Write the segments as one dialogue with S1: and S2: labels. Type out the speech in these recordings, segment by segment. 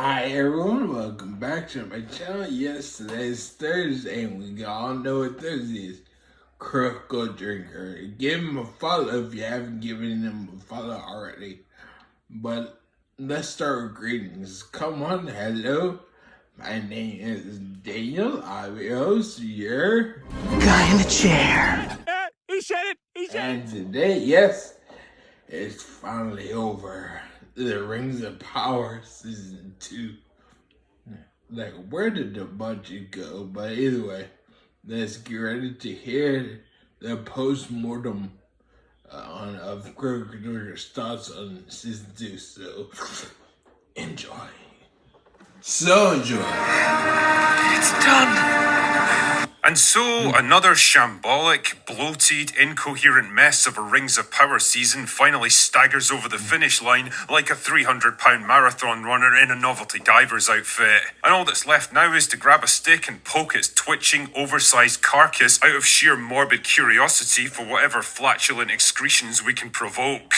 S1: Hi everyone, welcome back to my channel. Yes, today's Thursday and we all know what Thursday is. Critical Drinker. Give him a follow if you haven't given him a follow already. But let's start with greetings. Come on, hello. My name is Daniel. I'm your host, your
S2: guy in the chair.
S3: He said it!
S1: And today, yes, it's finally over. The Rings of Power Season 2. Like, where did the budget go? But either way, let's get ready to hear the post-mortem of Gregor's thoughts on Season 2. So, enjoy. So enjoy.
S2: It's done.
S4: And so, another shambolic, bloated, incoherent mess of a Rings of Power season finally staggers over the finish line like a 300-pound marathon runner in a novelty diver's outfit. And all that's left now is to grab a stick and poke its twitching, oversized carcass out of sheer morbid curiosity for whatever flatulent excretions we can provoke.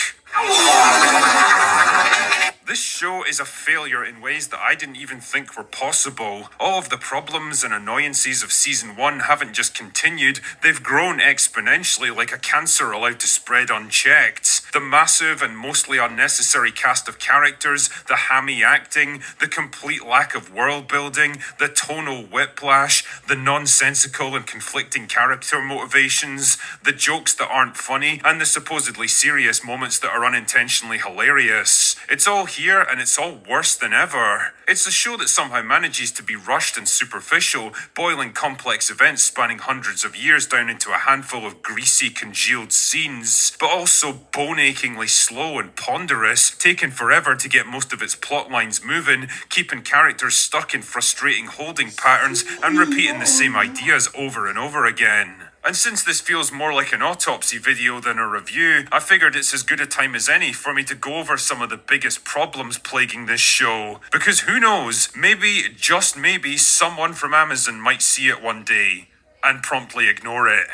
S4: This show is a failure in ways that I didn't even think were possible. All of the problems and annoyances of Season 1 haven't just continued, they've grown exponentially like a cancer allowed to spread unchecked. The massive and mostly unnecessary cast of characters, the hammy acting, the complete lack of world building, the tonal whiplash, the nonsensical and conflicting character motivations, the jokes that aren't funny, and the supposedly serious moments that are unintentionally hilarious. It's all here and it's all worse than ever. It's a show that somehow manages to be rushed and superficial, boiling complex events spanning hundreds of years down into a handful of greasy, congealed scenes, but also bone-achingly slow and ponderous, taking forever to get most of its plot lines moving, keeping characters stuck in frustrating holding patterns and repeating the same ideas over and over again. And since this feels more like an autopsy video than a review, I figured it's as good a time as any for me to go over some of the biggest problems plaguing this show. Because who knows, maybe, just maybe, someone from Amazon might see it one day and promptly ignore it.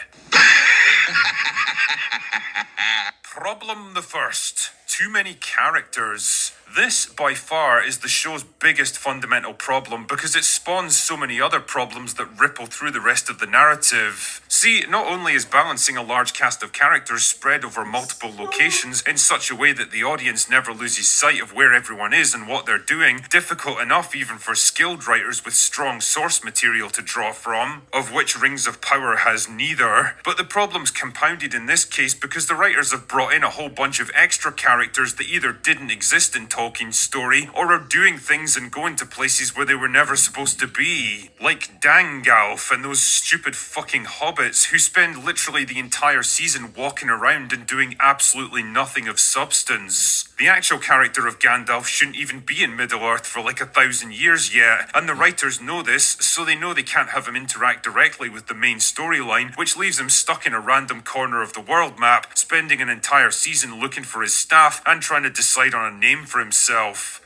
S4: Problem the first. Too many characters. This, by far, is the show's biggest fundamental problem because it spawns so many other problems that ripple through the rest of the narrative. See, not only is balancing a large cast of characters spread over multiple locations in such a way that the audience never loses sight of where everyone is and what they're doing difficult enough even for skilled writers with strong source material to draw from, of which Rings of Power has neither, but the problem's compounded in this case because the writers have brought in a whole bunch of extra characters that either didn't exist in Tolkien's story, or are doing things and going to places where they were never supposed to be. Like Dangalf and those stupid fucking hobbits who spend literally the entire season walking around and doing absolutely nothing of substance. The actual character of Gandalf shouldn't even be in Middle-earth for like 1,000 years yet, and the writers know this, so they know they can't have him interact directly with the main storyline, which leaves him stuck in a random corner of the world map, spending an entire season looking for his staff and trying to decide on a name for himself.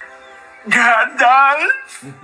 S2: Gandalf!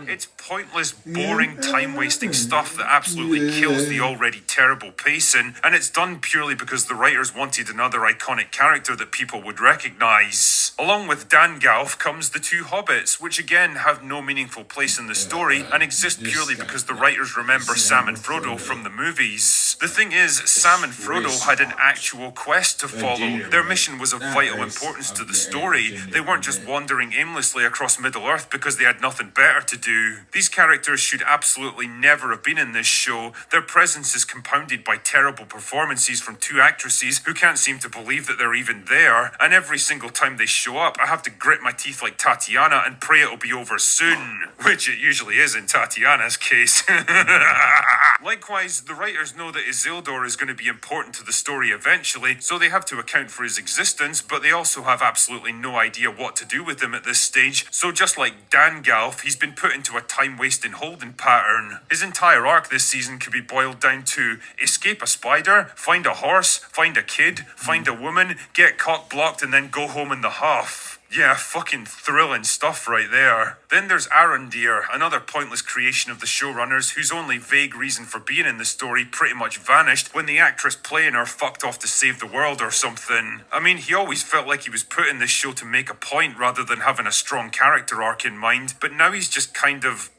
S4: It's pointless, boring, time-wasting stuff that absolutely kills the already terrible pacing, and it's done purely because the writers wanted another iconic character that people would recognise. Along with Dangalf comes the two hobbits, which again have no meaningful place in the story and exist purely because the writers remember Sam and Frodo from the movies. The thing is, Sam and Frodo had an actual quest to follow. Their mission was of vital importance to the story. They weren't just wandering aimlessly across Middle-earth because they had nothing better to do. These characters should absolutely never have been in this show. Their presence is compounded by terrible performances from two actresses who can't seem to believe that they're even there, and every single time they show up, I have to grit my teeth like Tatiana and pray it'll be over soon. Which it usually is in Tatiana's case. Likewise, the writers know that Isildur is going to be important to the story eventually, so they have to account for his existence, but they also have absolutely no idea what to do with him at this stage, so just like Dangalf, he's been put into a time-wasting holding pattern. His entire arc this season could be boiled down to escape a spider, find a horse, find a kid, find a woman, get cock-blocked and then go home in the huff. Yeah, fucking thrilling stuff right there. Then there's Arondir, another pointless creation of the showrunners whose only vague reason for being in the story pretty much vanished when the actress playing her fucked off to save the world or something. I mean, he always felt like he was put in this show to make a point rather than having a strong character arc in mind, but now he's just kind of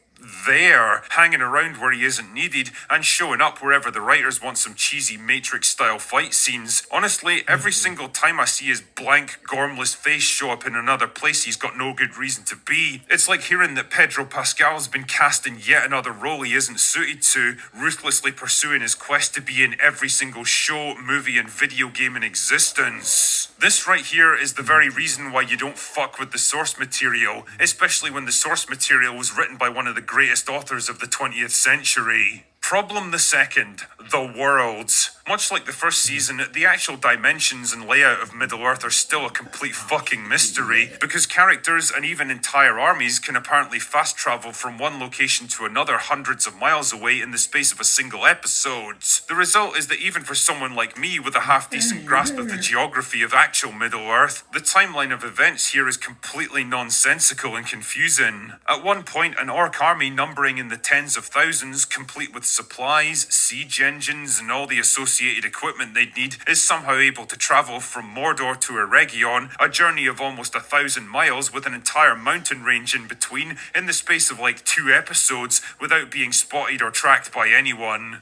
S4: there, hanging around where he isn't needed and showing up wherever the writers want some cheesy Matrix style fight scenes. Honestly, every single time I see his blank, gormless face show up in another place he's got no good reason to be, it's like hearing that Pedro Pascal's been cast in yet another role he isn't suited to, ruthlessly pursuing his quest to be in every single show, movie and video game in existence. This right here is the very reason why you don't fuck with the source material, especially when the source material was written by one of the greatest authors of the 20th century. Problem the second, the worlds. Much like the first season, the actual dimensions and layout of Middle-earth are still a complete fucking mystery, because characters and even entire armies can apparently fast travel from one location to another hundreds of miles away in the space of a single episode. The result is that even for someone like me with a half-decent grasp of the geography of actual Middle-earth, the timeline of events here is completely nonsensical and confusing. At one point, an orc army numbering in the tens of thousands, complete with supplies, siege engines, and all the associated equipment they'd need, is somehow able to travel from Mordor to Eregion, a journey of almost 1,000 miles with an entire mountain range in between, in the space of like 2 episodes, without being spotted or tracked by anyone.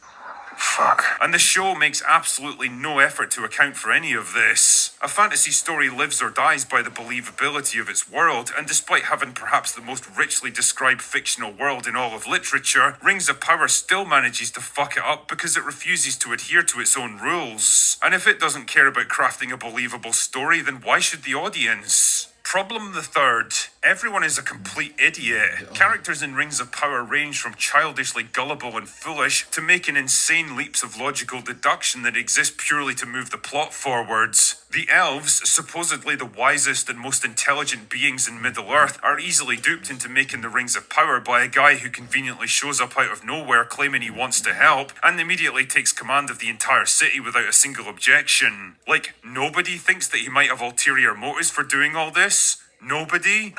S4: Fuck. And the show makes absolutely no effort to account for any of this. A fantasy story lives or dies by the believability of its world, and despite having perhaps the most richly described fictional world in all of literature, Rings of Power still manages to fuck it up because it refuses to adhere to its own rules. And if it doesn't care about crafting a believable story, then why should the audience? Problem the third. Everyone is a complete idiot. Characters in Rings of Power range from childishly gullible and foolish to making insane leaps of logical deduction that exist purely to move the plot forwards. The elves, supposedly the wisest and most intelligent beings in Middle-earth, are easily duped into making the Rings of Power by a guy who conveniently shows up out of nowhere claiming he wants to help, and immediately takes command of the entire city without a single objection. Like, nobody thinks that he might have ulterior motives for doing all this? Nobody?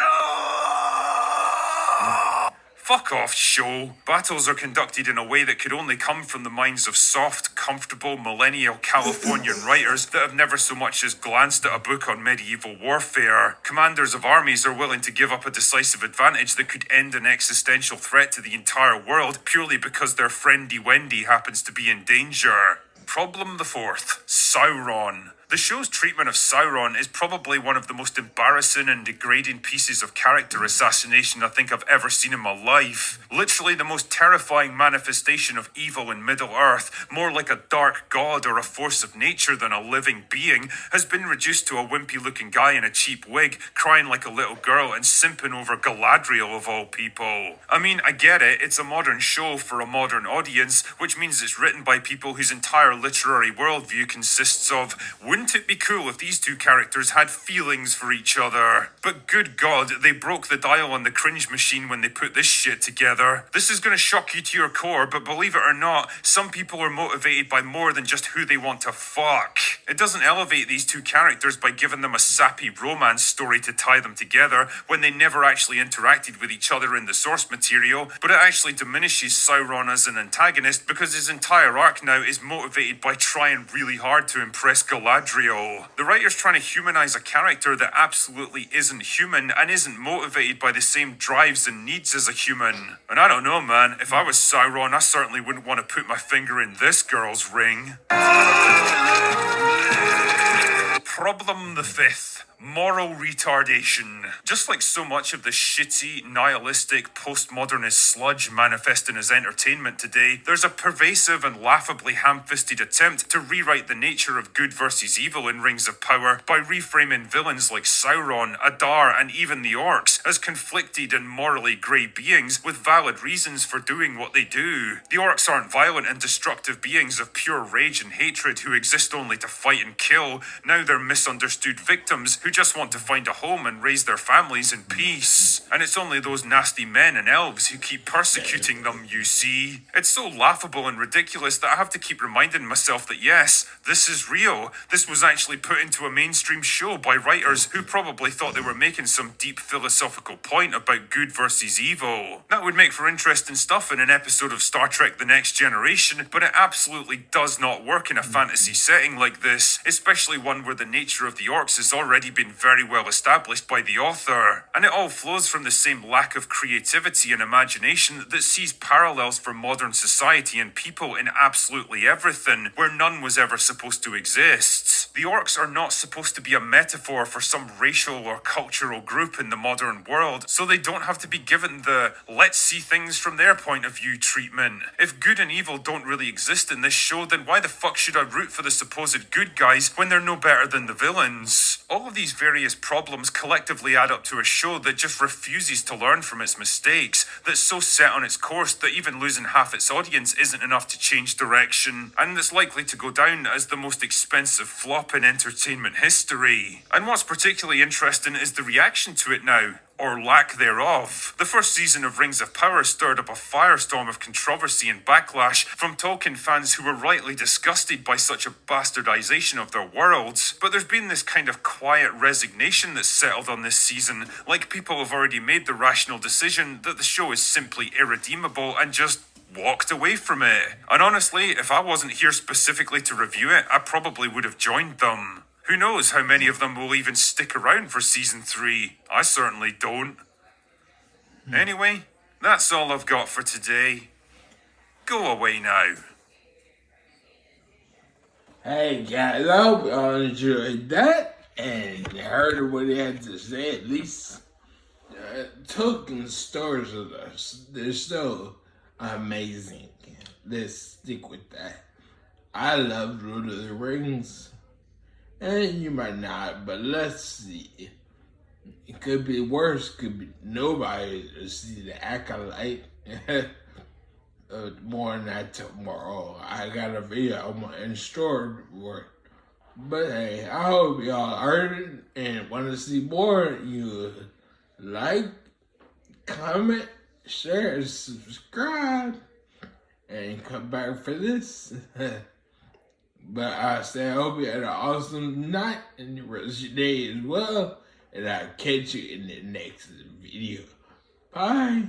S4: Fuck off, show. Battles are conducted in a way that could only come from the minds of soft, comfortable, millennial Californian writers that have never so much as glanced at a book on medieval warfare. Commanders of armies are willing to give up a decisive advantage that could end an existential threat to the entire world purely because their friendy Wendy happens to be in danger. Problem the fourth, Sauron. The show's treatment of Sauron is probably one of the most embarrassing and degrading pieces of character assassination I think I've ever seen in my life. Literally the most terrifying manifestation of evil in Middle-earth, more like a dark god or a force of nature than a living being, has been reduced to a wimpy-looking guy in a cheap wig, crying like a little girl and simping over Galadriel of all people. I mean, I get it, it's a modern show for a modern audience, which means it's written by people whose entire literary worldview consists of, wouldn't it be cool if these two characters had feelings for each other? But good God, they broke the dial on the cringe machine when they put this shit together. This is gonna shock you to your core, but believe it or not, some people are motivated by more than just who they want to fuck. It doesn't elevate these two characters by giving them a sappy romance story to tie them together when they never actually interacted with each other in the source material, but it actually diminishes Sauron as an antagonist because his entire arc now is motivated by trying really hard to impress Galadriel. The writer's trying to humanize a character that absolutely isn't human and isn't motivated by the same drives and needs as a human. And I don't know, man, if I was Sauron, I certainly wouldn't want to put my finger in this girl's ring. Problem the fifth. Moral retardation. Just like so much of the shitty, nihilistic, postmodernist sludge manifesting as entertainment today, there's a pervasive and laughably ham-fisted attempt to rewrite the nature of good versus evil in Rings of Power by reframing villains like Sauron, Adar, and even the orcs as conflicted and morally grey beings with valid reasons for doing what they do. The orcs aren't violent and destructive beings of pure rage and hatred who exist only to fight and kill. Now they're misunderstood victims who who just want to find a home and raise their families in peace. And it's only those nasty men and elves who keep persecuting them, you see. It's so laughable and ridiculous that I have to keep reminding myself that yes, this is real. This was actually put into a mainstream show by writers who probably thought they were making some deep philosophical point about good versus evil. That would make for interesting stuff in an episode of Star Trek The Next Generation, but it absolutely does not work in a fantasy setting like this, especially one where the nature of the orcs has already been very well established by the author. And it all flows from the same lack of creativity and imagination that sees parallels for modern society and people in absolutely everything, where none was ever supposed to exist. The orcs are not supposed to be a metaphor for some racial or cultural group in the modern world, so they don't have to be given the let's see things from their point of view treatment. If good and evil don't really exist in this show, then why the fuck should I root for the supposed good guys when they're no better than the villains? All of these various problems collectively add up to a show that just refuses to learn from its mistakes, that's so set on its course that even losing half its audience isn't enough to change direction, and that's likely to go down as the most expensive flop in entertainment history. And what's particularly interesting is the reaction to it now, or lack thereof. The first season of Rings of Power stirred up a firestorm of controversy and backlash from Tolkien fans who were rightly disgusted by such a bastardization of their worlds. But there's been this kind of quiet resignation that's settled on this season, like people have already made the rational decision that the show is simply irredeemable and just walked away from it. And honestly, if I wasn't here specifically to review it, I probably would have joined them. Who knows how many of them will even stick around for season 3? I certainly don't. Anyway, that's all I've got for today. Go away now.
S1: Hey guys, I hope y'all enjoyed that and heard what he had to say. At least Tolkien stories of us, they're so amazing. Let's stick with that. I love Lord of the Rings. And you might not, but let's see. It could be worse, could be nobody to see the Acolyte. More on that tomorrow. I got a video in store for it. But hey, I hope y'all heard it and want to see more. You like, comment, share, subscribe, and come back for this. But I hope you had an awesome night and the rest of your day as well. And I'll catch you in the next video. Bye.